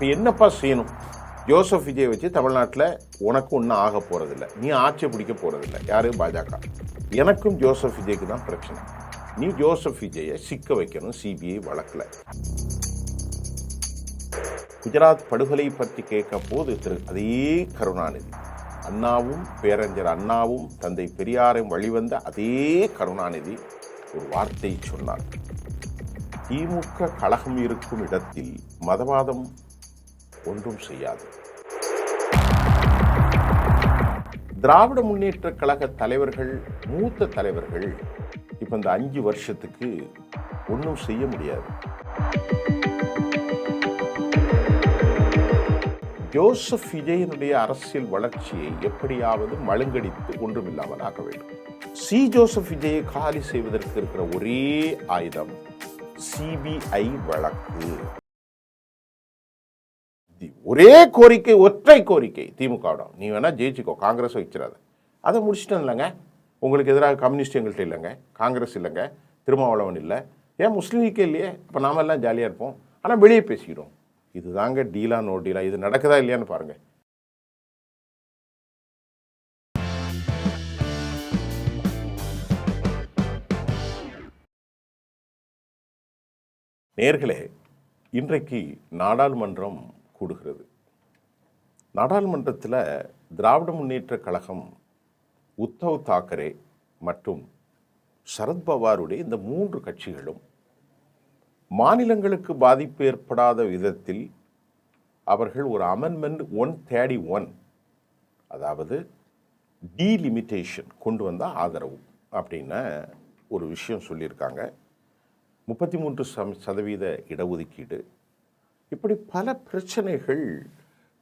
இப்போ என்னப்பா செய்யணும்? ஜோசப் விஜய் வச்சு தமிழ்நாட்டில் உனக்கும் ஒன்றும் ஆக போகிறதில்ல, நீ ஆட்சி பிடிக்க போகிறதில்ல. யார்? பாஜக. எனக்கும் ஜோசப் விஜய்க்கு தான் பிரச்சனை. நீ ஜோசப் விஜயை சிக்க வைக்கணும் சிபிஐ வழக்கில். குஜராத் படுகொலை பற்றி கேட்க போது அதே கருணாநிதி, அண்ணாவும் பேரறிஞர் அண்ணாவும் தந்தை பெரியாரையும் வழிவந்த அதே கருணாநிதி ஒரு வார்த்தை சொன்னார். திமுக கழகம் இருக்கும் இடத்தில் மதவாதம் ஒன்றும் செய்யாது. திராவிட முன்னேற்ற கழக தலைவர்கள், மூத்த தலைவர்கள் இப்ப இந்த 5 வருஷத்துக்கு ஒன்றும் செய்ய முடியாது. ஜோசப் விஜயனுடைய அரசியல் வளர்ச்சியை எப்படியாவது மழுங்கடித்து ஒன்றுமில்லாமல் ஆக்க வேண்டும். ஜோசப் விஜயை காலி செய்வதற்கு இருக்கிற ஒரே ஆயுதம் சிபிஐ வழக்கு. ஒரே கோரிக்கை, ஒற்றை கோரிக்கை திமுகவிடம், நீ வேணா ஜெயிச்சுக்கோ, காங்கிரஸ் வச்சிடாத. அதை முடிச்சிட்டோம் இல்லைங்க. உங்களுக்கு எதிராக கம்யூனிஸ்ட் எங்கள்கிட்ட இல்லைங்க, காங்கிரஸ் இல்லைங்க, திருமாவளவன் இல்லை, ஏன் முஸ்லீம் லீக்கே இல்லையே, இப்போ நாம எல்லாம் ஜாலியாக இருப்போம், ஆனால் வெளியே பேசிக்கிறோம். இதுதாங்க டீலா நோ டீலா. இது நடக்குதா இல்லையான்னு பாருங்க. நேர்களே, இன்றைக்கு நாடாளுமன்றம் கூடுகிறது. நாடாளுமன்றத்தில் திராவிட முன்னேற்ற கழகம், உத்தவ் தாக்கரே மற்றும் சரத்பவாருடைய இந்த 3 கட்சிகளும் மாநிலங்களுக்கு பாதிப்பு ஏற்படாத விதத்தில் அவர்கள் ஒரு அமெண்ட்மெண்ட் 131, அதாவது டீலிமிட்டேஷன் கொண்டு வந்தால் ஆதரவு அப்படின்னு ஒரு விஷயம் சொல்லியிருக்காங்க. 33% இடஒதுக்கீடு, இப்படி பல பிரச்சனைகள்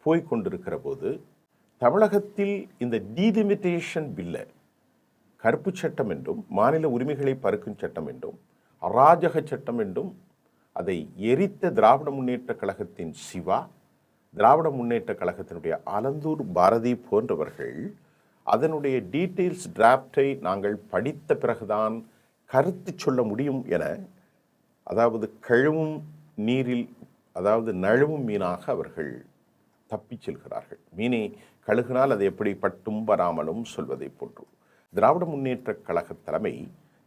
போய்கொண்டிருக்கிற போது தமிழகத்தில் இந்த டீலிமிட்டேஷன் பில்லை கருப்பு சட்டம் என்றும், மாநில உரிமைகளை பறிக்கும் சட்டம் என்றும், அராஜக சட்டம் என்றும் அதை எரித்த திராவிட முன்னேற்ற கழகத்தின் சிவா, திராவிட முன்னேற்ற கழகத்தினுடைய ஆலந்தூர் பாரதி போன்றவர்கள் அதனுடைய டீட்டெயில்ஸ் டிராப்டை நாங்கள் படித்த பிறகுதான் கருத்து சொல்ல முடியும் என, அதாவது கழுவும் நீரில், அதாவது நழுவும் மீனாக அவர்கள் தப்பிச் செல்கிறார்கள். மீனை கழுகினால் அது எப்படி பட்டும் வராமலும் சொல்வதை போன்று திராவிட முன்னேற்ற கழக தலைமை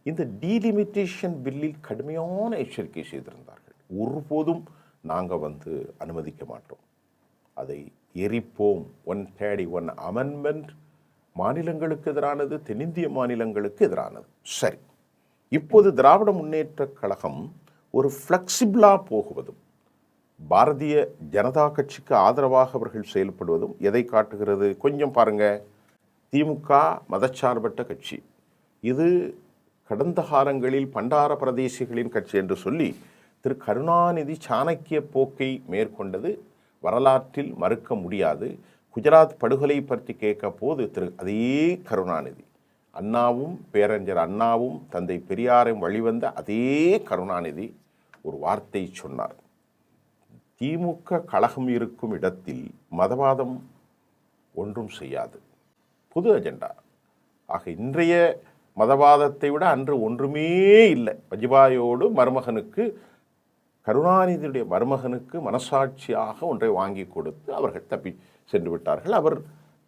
இந்த டீலிமிட்டேஷன் பில்லில் கடுமையான எச்சரிக்கை செய்திருந்தார்கள். ஒருபோதும் நாங்கள் அனுமதிக்க மாட்டோம், அதை எரிப்போம். 131 அமெண்ட்மெண்ட் மாநிலங்களுக்கு எதிரானது, தென்னிந்திய மாநிலங்களுக்கு எதிரானது. சரி, இப்போது திராவிட முன்னேற்ற கழகம் ஒரு ஃப்ளெக்சிபிளாக போகுவதும், பாரதிய ஜனதா கட்சிக்கு ஆதரவாக அவர்கள் செயல்படுவதும் எதை காட்டுகிறது? கொஞ்சம் பாருங்க. திமுக மதச்சார்பற்ற கட்சி, இது கடந்த காலங்களில் பண்டார பிரதேசிகளின் கட்சி என்று சொல்லி திரு கருணாநிதி சாணக்கிய போக்கை மேற்கொண்டது வரலாற்றில் மறுக்க முடியாது. குஜராத் படுகொலை பற்றி கேட்க போது அதே கருணாநிதி, அண்ணாவும் பேரறிஞர் அண்ணாவும் தந்தை பெரியாரையும் வழிவந்த அதே கருணாநிதி ஒரு வார்த்தை சொன்னார். திமுக கழகம் இருக்கும் இடத்தில் மதவாதம் ஒன்றும் செய்யாது. புது அஜெண்டா. ஆக இன்றைய மதவாதத்தை விட அன்று ஒன்றுமே இல்லை. வஜ்பாயோடு மருமகனுக்கு, கருணாநிதியுடைய மருமகனுக்கு மனசாட்சியாக ஒன்றை வாங்கி கொடுத்து அவர்கள் தப்பி சென்று விட்டார்கள். அவர்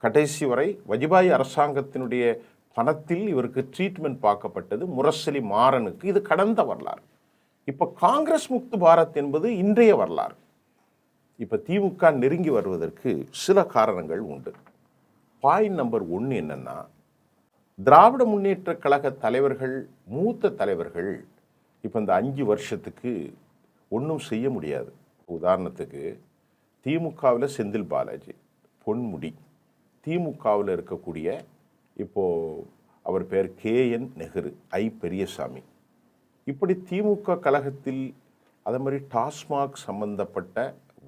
கடைசி வரை வஜ்பாய் அரசாங்கத்தினுடைய பணத்தில் இவருக்கு ட்ரீட்மெண்ட் பார்க்கப்பட்டது. முரசொலி மாறனுக்கு இது கடந்த வரலாறு. இப்போ காங்கிரஸ் முக்து பாரத் என்பது இன்றைய வரலாறு. இப்போ திமுக நெருங்கி வருவதற்கு சில காரணங்கள் உண்டு. பாயிண்ட் நம்பர் 1 என்னன்னா, திராவிட முன்னேற்ற கழக தலைவர்கள், மூத்த தலைவர்கள் இப்போ இந்த 5 வருஷத்துக்கு ஒன்றும் செய்ய முடியாது. உதாரணத்துக்கு திமுகவில் செந்தில் பாலாஜி, பொன்முடி, திமுகவில் இருக்கக்கூடிய இப்போது அவர் பேர் KN நெஹ்ரு, பெரியசாமி, இப்படி திமுக கழகத்தில் அதே மாதிரி டாஸ்மாக் சம்பந்தப்பட்ட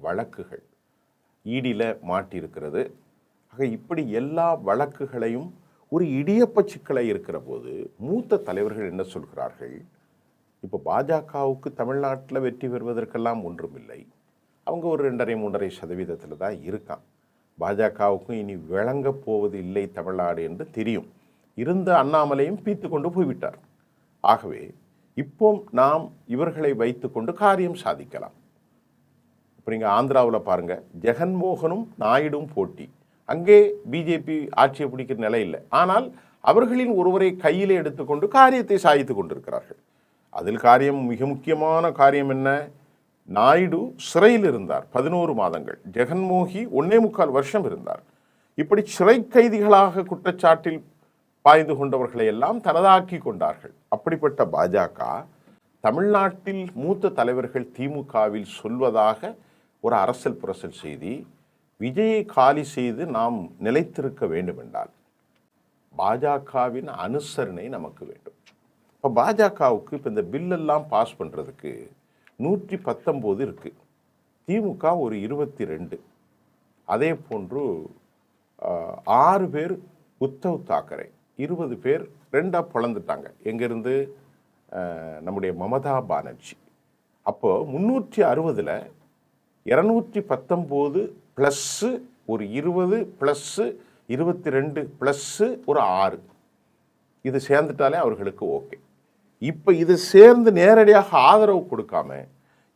வழக்குகள் ஈடியில் மாட்டியிருக்கிறது. ஆக இப்படி எல்லா வழக்குகளையும் ஒரு இடியப்ப சிக்கலை இருக்கிற போது மூத்த தலைவர்கள் என்ன சொல்கிறார்கள்? இப்போ பாஜகவுக்கு தமிழ்நாட்டில் வெற்றி பெறுவதற்கெல்லாம் ஒன்றுமில்லை, அவங்க ஒரு 2.5-3.5% தான் இருக்கான். பாஜகவுக்கும் இனி விளங்க போவது இல்லை தமிழ்நாடு என்று தெரியும். இருந்த அண்ணாமலையும் பீத்து கொண்டு போய்விட்டார். ஆகவே இப்போ நாம் இவர்களை வைத்துக்கொண்டு காரியம் சாதிக்கலாம். இப்போ நீங்கள் ஆந்திராவில் பாருங்கள், ஜெகன்மோகனும் நாயுடும் போட்டி. அங்கே பிஜேபி ஆட்சியை பிடிக்கிற நிலை இல்லை. ஆனால் அவர்களின் ஒருவரை கையில் எடுத்துக்கொண்டு காரியத்தை சாய்த்து கொண்டிருக்கிறார்கள். அதில் காரியம், மிக முக்கியமான காரியம் என்ன? நாயுடு சிறையில் இருந்தார் 11 மாதங்கள், ஜெகன்மோகி 1.25 வருஷம் இருந்தார். இப்படி சிறை கைதிகளாக குற்றச்சாட்டில் பாய்ந்து கொண்டவர்களை எல்லாம் தனதாக்கி கொண்டார்கள். அப்படிப்பட்ட பாஜக தமிழ்நாட்டில் மூத்த தலைவர்கள் திமுகவில் சொல்வதாக ஒரு அரசல் புரசல் செய்தி, விஜயை காலி செய்து நாம் நிலைத்திருக்க வேண்டும் என்றால் பாஜகவின் அனுசரணை நமக்கு வேண்டும். இப்போ பாஜகவுக்கு இப்போ இந்த பில்லெல்லாம் பாஸ் பண்ணுறதுக்கு 119 இருக்குது, திமுக ஒரு 22. அதே போன்று 6 பேர் உத்தவ் தாக்கரே, 20 பேர் 2ஆக பிளந்துட்டாங்க. எங்கேருந்து? நம்முடைய மமதா பானர்ஜி. அப்போ 360ல் 219 ப்ளஸ்ஸு ஒரு 20 ப்ளஸ்ஸு 22 ப்ளஸ்ஸு ஒரு 6, இது சேர்ந்துட்டாலே அவர்களுக்கு ஓகே. இப்போ இது சேர்ந்து நேரடியாக ஆதரவு கொடுக்காம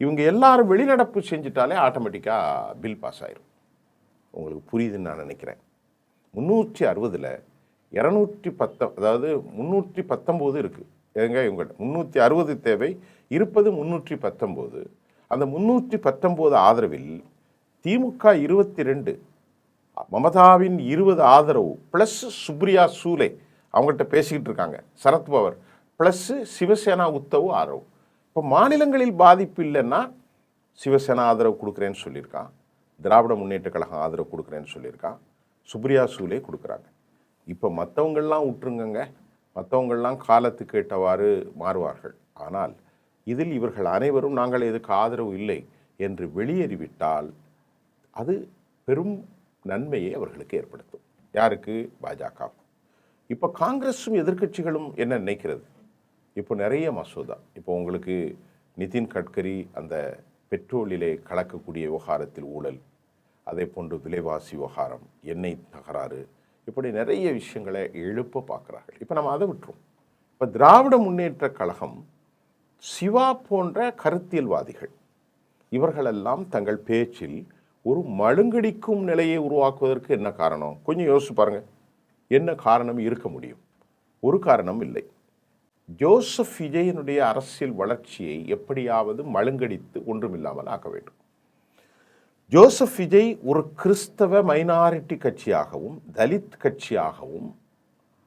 இவங்க எல்லாரும் வெளிநடப்பு செஞ்சுட்டாலே ஆட்டோமேட்டிக்காக பில் பாஸ் ஆயிரும். உங்களுக்கு புரியுதுன்னு நான் நினைக்கிறேன். 360ல் 210, அதாவது 319 இருக்குது. எங்க இவங்கள்ட்ட 360 தேவை, இருப்பது 319. அந்த 319 ஆதரவில் திமுக 22, மமதாவின் 20 ஆதரவு ப்ளஸ் சுப்ரியா சூலே அவங்கள்ட்ட பேசிக்கிட்டு இருக்காங்க, சரத்பவர் ப்ளஸ்ஸு சிவசேனா உத்தவு ஆதரவு. இப்போ மாநிலங்களில் பாதிப்பு இல்லைன்னா சிவசேனா ஆதரவு கொடுக்குறேன்னு சொல்லியிருக்கான், திராவிட முன்னேற்ற கழகம் ஆதரவு கொடுக்குறேன்னு சொல்லியிருக்கான், சுப்ரியா சூலே கொடுக்குறாங்க. இப்போ மற்றவங்கள்லாம் விட்டுருங்கங்க, மற்றவங்கள்லாம் காலத்துக்கு ஏற்றவாறு மாறுவார்கள். ஆனால் இதில் இவர்கள் அனைவரும் நாங்கள் எதுக்கு ஆதரவு இல்லை என்று வெளியேறிவிட்டால் அது பெரும் நன்மையை அவர்களுக்கு ஏற்படுத்தும். யாருக்கு? பாஜக. இப்போ காங்கிரஸும் எதிர்க்கட்சிகளும் என்ன நினைக்கிறது? இப்போ நிறைய மசோதா, இப்போ உங்களுக்கு நிதின் கட்கரி அந்த பெட்ரோலிலே கலக்கக்கூடிய விவகாரத்தில் ஊழல், அதே போன்று விலைவாசி விவகாரம், எண்ணெய் தகராறு, இப்படி நிறைய விஷயங்களை எழுப்ப பார்க்குறார்கள். இப்போ நம்ம அதை விட்டுரும். இப்போ திராவிட முன்னேற்ற கழகம், சிவா போன்ற கருத்தியல்வாதிகள் இவர்களெல்லாம் தங்கள் பேச்சில் ஒரு மழுங்கடிக்கும் நிலையை உருவாக்குவதற்கு என்ன காரணம்? கொஞ்சம் யோசிச்சு பாருங்கள். என்ன காரணம் இருக்க முடியும்? ஒரு காரணம் இல்லை. ஜோசப் விஜயனுடைய அரசியல் வளர்ச்சியை எப்படியாவது மழுங்கடித்து ஒன்றுமில்லாமல் ஆக்க வேண்டும். ஜோசப் விஜய் ஒரு கிறிஸ்தவ மைனாரிட்டி கட்சியாகவும் தலித் கட்சியாகவும்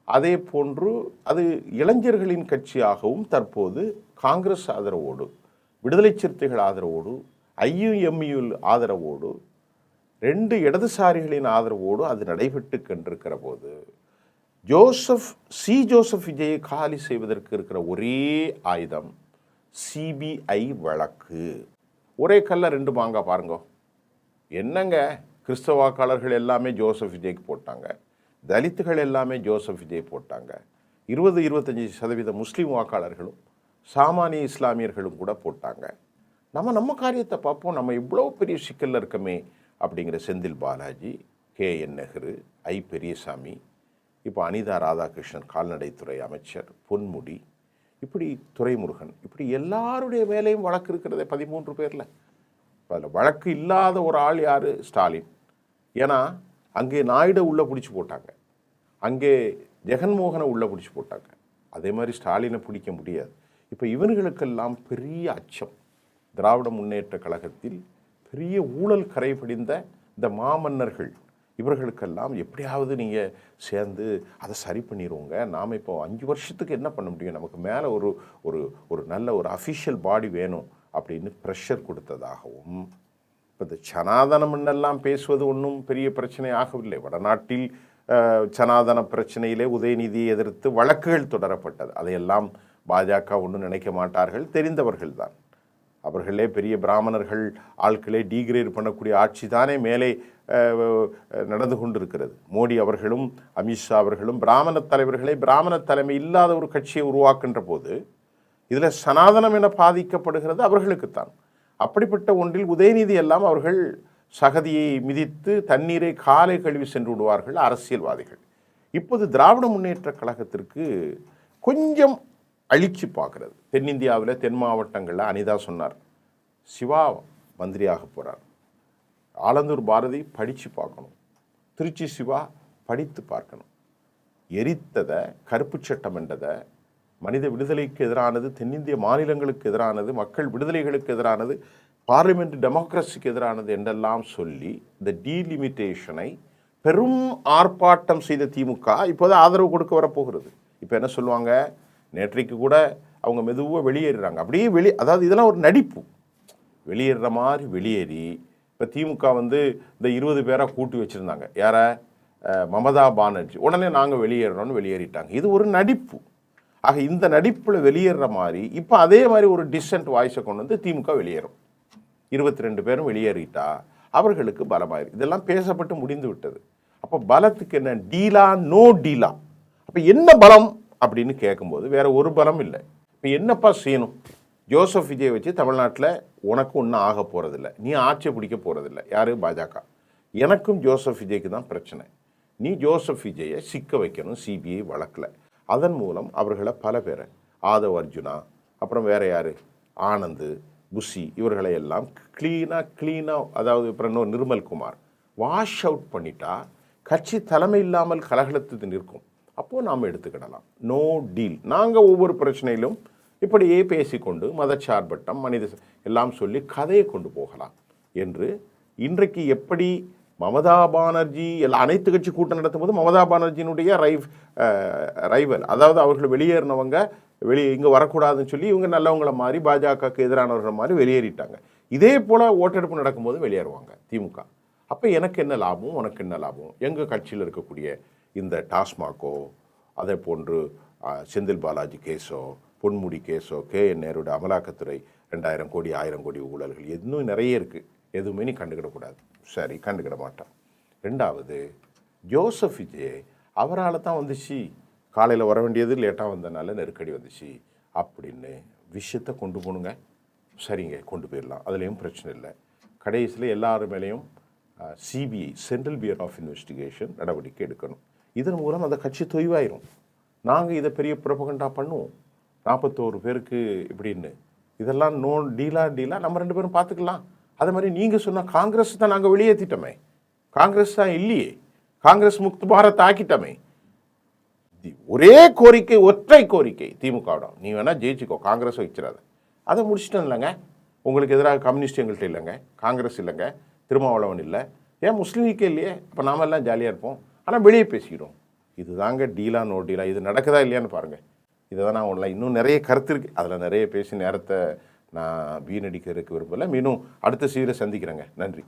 அதே போன்று அது இளைஞர்களின் கட்சியாகவும் தற்போது காங்கிரஸ் ஆதரவோடு, விடுதலை சிறுத்தைகள் ஆதரவோடு, ஐயுஎம்யூ ஆதரவோடு, 2 இடதுசாரிகளின் ஆதரவோடு அது நடைபெற்று கொண்டிருக்கிற போது ஜோசப் விஜயை காலி செய்வதற்கு இருக்கிற ஒரே ஆயுதம் சிபிஐ வழக்கு. ஒரே கல்ல 2 மாங்காய் பாருங்க. என்னங்க, கிறிஸ்தவ வாக்காளர்கள் எல்லாமே ஜோசப் விஜய்க்கு போட்டாங்க, தலித்துகள் எல்லாமே ஜோசப் விஜய் போட்டாங்க, 20-25% முஸ்லீம் வாக்காளர்களும் சாமானிய இஸ்லாமியர்களும் கூட போட்டாங்க. நம்ம காரியத்தை பார்ப்போம், நம்ம இவ்வளோ பெரிய சிக்கலில் இருக்கமே அப்படிங்கிற செந்தில் பாலாஜி, KN நெஹ்ரு, பெரியசாமி, இப்போ அனிதா ராதாகிருஷ்ணன் கால்நடைத்துறை அமைச்சர், பொன்முடி, இப்படி துரைமுருகன், இப்படி எல்லாருடைய மேலேயும் வழக்கு இருக்கிறதே 13 பேரில். அதில் வழக்கு இல்லாத ஒரு ஆள் யார்? ஸ்டாலின். ஏன்னா அங்கே நாயுடு உள்ளே பிடிச்சி போட்டாங்க, அங்கே ஜெகன்மோகனை உள்ளே பிடிச்சி போட்டாங்க. அதே மாதிரி ஸ்டாலினை பிடிக்க முடியாது. இப்போ இவர்களுக்கெல்லாம் பெரிய அச்சம். திராவிட முன்னேற்ற கழகத்தில் பெரிய ஊழல் கரை படிந்த இந்த மாமன்னர்கள் இவர்களுக்கெல்லாம் எப்படியாவது நீங்கள் சேர்ந்து அதை சரி பண்ணிடுவோங்க, நாம் இப்போ 5 வருஷத்துக்கு என்ன பண்ண முடியும், நமக்கு மேலே ஒரு ஒரு ஒரு நல்ல ஒரு அஃபிஷியல் பாடி வேணும் அப்படின்னு ப்ரெஷர் கொடுத்ததாகவும், இப்போ இந்த சனாதனம்னெல்லாம் பேசுவது ஒன்றும் பெரிய பிரச்சனை ஆகவில்லை. வடநாட்டில் சனாதன பிரச்சனையிலே உதயநிதியை எதிர்த்து வழக்குகள் தொடரப்பட்டது. அதையெல்லாம் பாஜக ஒன்றும் நினைக்க மாட்டார்கள், தெரிந்தவர்கள் தான். அவர்களே பெரிய பிராமணர்கள் ஆட்களே டீக்ரேட் பண்ணக்கூடிய ஆட்சி தானே மேலே நடந்து கொண்டிருக்கிறது. மோடி அவர்களும் அமித்ஷா அவர்களும் பிராமண தலைவர்களை, பிராமண தலைமை இல்லாத ஒரு கட்சியை உருவாக்குகின்ற போது இதில் சனாதனம் என பாதிக்கப்படுகிறது அவர்களுக்குத்தான். அப்படிப்பட்ட ஒன்றில் உதயநிதி எல்லாம் அவர்கள் சகதியை மிதித்து தண்ணீரை காலை கழுவி சென்று விடுவார்கள் அரசியல்வாதிகள். இப்போது திராவிட முன்னேற்ற கழகத்திற்கு கொஞ்சம் அழிச்சு பார்க்குறது. தென்னிந்தியாவில் தென் மாவட்டங்களில் அனிதா சொன்னார், சிவா மந்திரியாக போகிறார், ஆலந்தூர் பாரதி படித்து பார்க்கணும், திருச்சி சிவா படித்து பார்க்கணும். எரித்ததை, கருப்பு சட்டம் என்றதை, மனித விடுதலைக்கு எதிரானது, தென்னிந்திய மாநிலங்களுக்கு எதிரானது, மக்கள் விடுதலைகளுக்கு எதிரானது, பார்லிமெண்ட் டெமோக்ரஸிக்கு எதிரானது என்றெல்லாம் சொல்லி இந்த டீலிமிட்டேஷனை பெரும் ஆர்ப்பாட்டம் செய்த திமுக இப்போது ஆதரவு கொடுக்க வரப்போகிறது. இப்போ என்ன சொல்லுவாங்க, நேற்றைக்கு கூட அவங்க மெதுவாக வெளியேறுறாங்க. அப்படியே அதாவது இதெல்லாம் ஒரு நடிப்பு. வெளியேறுற மாதிரி வெளியேறி இப்போ திமுக வந்து இந்த 20 பேராக கூட்டி வச்சுருந்தாங்க. யாரை? மமதா பானர்ஜி. உடனே நாங்கள் வெளியேறணும்னு வெளியேறிட்டாங்க. இது ஒரு நடிப்பு. ஆக இந்த நடிப்பில் வெளியேற மாதிரி இப்போ அதே மாதிரி ஒரு டிசென்ட் வாய்ஸை கொண்டு வந்து திமுக வெளியேறும். 22 பேரும் வெளியேறிட்டா அவர்களுக்கு பலமாயிரும். இதெல்லாம் பேசப்பட்டு முடிந்து விட்டது. அப்போ பலத்துக்கு என்ன? டீலா நோ டீலா. அப்போ என்ன பலம் அப்படின்னு கேட்கும்போது வேற ஒரு பலம் இல்லை. இப்போ என்னப்பா செய்யணும்? ஜோசப் விஜய் வச்சு தமிழ்நாட்டில் உனக்கும் ஒன்றும் ஆக போகிறதில்ல, நீ ஆட்சியை பிடிக்க போகிறதில்ல. யார்? பாஜக. எனக்கும் ஜோசப் விஜய்க்கு தான் பிரச்சனை. நீ ஜோசப் விஜயை சிக்க வைக்கணும் சிபிஐ வழக்கில். அதன் மூலம் அவர்களை பல பேரை, ஆதவ் அர்ஜுனா, அப்புறம் வேற யார், ஆனந்த், புஷி, இவர்களை எல்லாம் க்ளீனாக அதாவது அப்புறம் நிர்மல் குமார் வாஷ் அவுட் பண்ணிட்டா கட்சி தலைமை இல்லாமல் கலகலத்து நிற்கும். அப்போது நாம் எடுத்துக்கிடலாம். No deal. நாங்கள் ஒவ்வொரு பிரச்சனையிலும் இப்படியே பேசிக்கொண்டு மதச்சார்பட்டம் மனித எல்லாம் சொல்லி கதையை கொண்டு போகலாம் என்று இன்றைக்கு எப்படி மமதா பானர்ஜி அனைத்து கட்சி கூட்டம் நடத்தும் போது மமதா பானர்ஜியினுடைய ரைவல், அதாவது அவர்கள் வெளியேறினவங்க இங்கே வரக்கூடாதுன்னு சொல்லி இவங்க நல்லவங்களை மாதிரி பாஜகவுக்கு எதிரானவர்கள் மாதிரி வெளியேறிட்டாங்க. இதே போல் ஓட்டெடுப்பு நடக்கும்போது வெளியேறுவாங்க திமுக. அப்போ எனக்கு என்ன லாபம், உனக்கு என்ன லாபம்? எங்கள் கட்சியில் இருக்கக்கூடிய இந்த டாஸ்மாகோ, அதே போன்று செந்தில் பாலாஜி கேஸோ, பொன்முடி கேஸோ, KN நேருடைய அமலாக்கத்துறை 2000 கோடி 1000 கோடி ஊழல்கள் இன்னும் நிறைய இருக்குது. எதுவுமே நீ கண்டுக்கிடக்கூடாது. சரி, கண்டுக்கிட மாட்டான். ரெண்டாவது, ஜோசப் விஜய் அவரால் தான் வந்துச்சு, காலையில் வர வேண்டியது லேட்டாக வந்தனால நெருக்கடி வந்துச்சு அப்படின்னு விஷயத்தை கொண்டு போகணுங்க. சரிங்க, கொண்டு போயிடலாம், அதுலேயும் பிரச்சனை இல்லை. கடைசியில் எல்லார் மேலேயும் CBI, central bureau of investigation நடவடிக்கை எடுக்கணும். இதன் மூலம் அந்த கட்சி தொய்வாயிரும். நாங்கள் இதை பெரிய புரபகண்டா பண்ணுவோம், 41 பேருக்கு இப்படின்னு. இதெல்லாம் நோ டீலா நம்ம 2 பேரும் பார்த்துக்கலாம். அது மாதிரி நீங்கள் சொன்னால் காங்கிரஸ் தான் நாங்கள் வெளியேற்றிட்டோமே, காங்கிரஸ் தான் இல்லையே, காங்கிரஸ் முக்து பாரத் ஆக்கிட்டோமே. ஒரே கோரிக்கை, ஒற்றை கோரிக்கை திமுகவிடம், நீ வேணால் ஜெயிச்சுக்கோ, காங்கிரஸ் வச்சிடாத. அதை முடிச்சிட்டோம் இல்லைங்க. உங்களுக்கு எதிராக கம்யூனிஸ்ட் எங்கள்கிட்ட இல்லைங்க, காங்கிரஸ் இல்லைங்க, திருமாவளவன் இல்லை, ஏன் முஸ்லீம் லீக்கே இல்லையே, இப்போ நாம எல்லாம் ஜாலியாக இருப்போம், ஆனால் வெளியே பேசிக்கிறோம். இது தாங்க டீலா நோ டீலா. இது நடக்குதா இல்லையான்னு பாருங்கள். இதை தான் நான் ஒன்றில் இன்னும் நிறைய கருத்து இருக்குது, அதில் நிறைய பேசி நேரத்தை நான் வீணடிக்கிறதுக்கு விரும்பலை. மீண்டும் அடுத்த சீரை சந்திக்கிறேங்க. நன்றி.